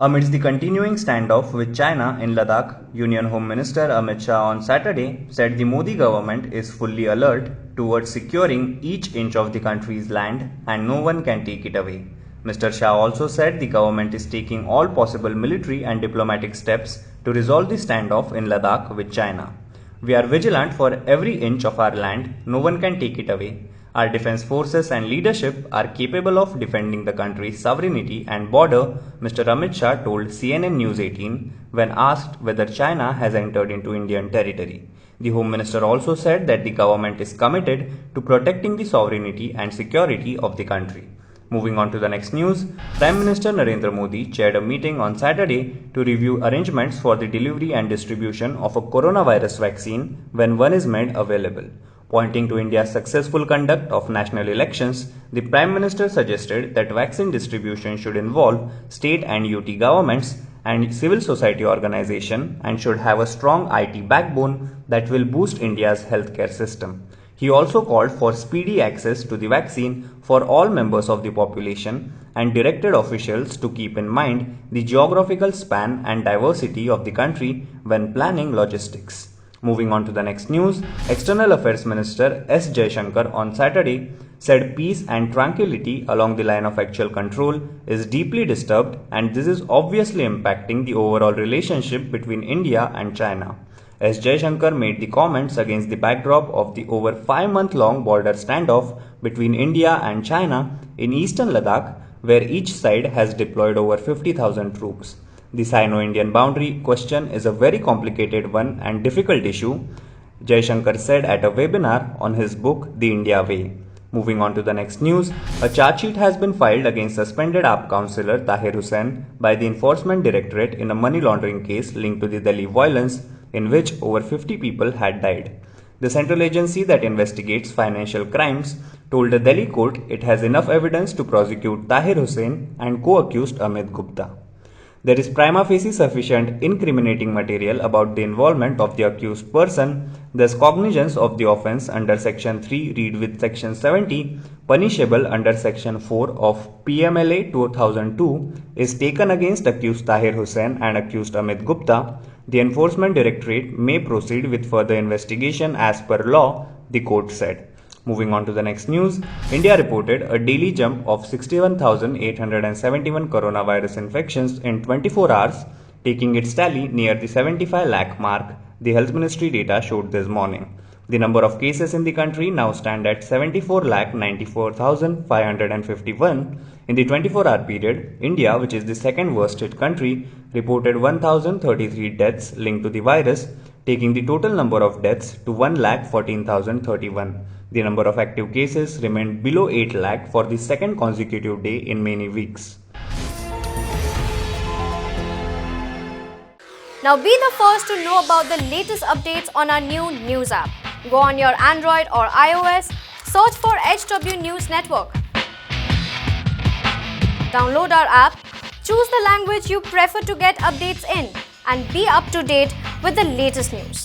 Amidst the continuing standoff with China in Ladakh, Union Home Minister Amit Shah on Saturday said the Modi government is fully alert towards securing each inch of the country's land and no one can take it away. Mr. Shah also said the government is taking all possible military and diplomatic steps to resolve the standoff in Ladakh with China. We are vigilant for every inch of our land, no one can take it away. Our defense forces and leadership are capable of defending the country's sovereignty and border, Mr. Amit Shah told CNN News 18 when asked whether China has entered into Indian territory. The Home Minister also said that the government is committed to protecting the sovereignty and security of the country. Moving on to the next news, Prime Minister Narendra Modi chaired a meeting on Saturday to review arrangements for the delivery and distribution of a coronavirus vaccine when one is made available. Pointing to India's successful conduct of national elections, the Prime Minister suggested that vaccine distribution should involve state and UT governments and civil society organizations and should have a strong IT backbone that will boost India's healthcare system. He also called for speedy access to the vaccine for all members of the population and directed officials to keep in mind the geographical span and diversity of the country when planning logistics. Moving on to the next news, External Affairs Minister S. Jaishankar on Saturday said peace and tranquility along the line of actual control is deeply disturbed and this is obviously impacting the overall relationship between India and China. S. Jaishankar made the comments against the backdrop of the over 5-month-long border standoff between India and China in eastern Ladakh, where each side has deployed over 50,000 troops. The Sino-Indian boundary question is a very complicated one and difficult issue, Jaishankar said at a webinar on his book The India Way. Moving on to the next news, a charge sheet has been filed against suspended AAP councillor Tahir Hussain by the Enforcement Directorate in a money laundering case linked to the Delhi violence in which over 50 people had died. The central agency that investigates financial crimes told the Delhi court it has enough evidence to prosecute Tahir Hussain and co-accused Amit Gupta. There is prima facie sufficient incriminating material about the involvement of the accused person, thus cognizance of the offence under Section 3 read with Section 70, punishable under Section 4 of PMLA 2002, is taken against accused Tahir Hussain and accused Amit Gupta. The Enforcement Directorate may proceed with further investigation as per law, the court said. Moving on to the next news, India reported a daily jump of 61,871 coronavirus infections in 24 hours, taking its tally near the 75 lakh mark, the Health Ministry data showed this morning. The number of cases in the country now stand at 74,94,551. In the 24-hour period, India, which is the second worst hit country, reported 1,033 deaths linked to the virus, taking the total number of deaths to 1,14,031. The number of active cases remained below 8 lakh for the second consecutive day in many weeks. Now be the first to know about the latest updates on our new news app. Go on your Android or iOS, search for HW News Network. Download our app, choose the language you prefer to get updates in, and be up to date with the latest news.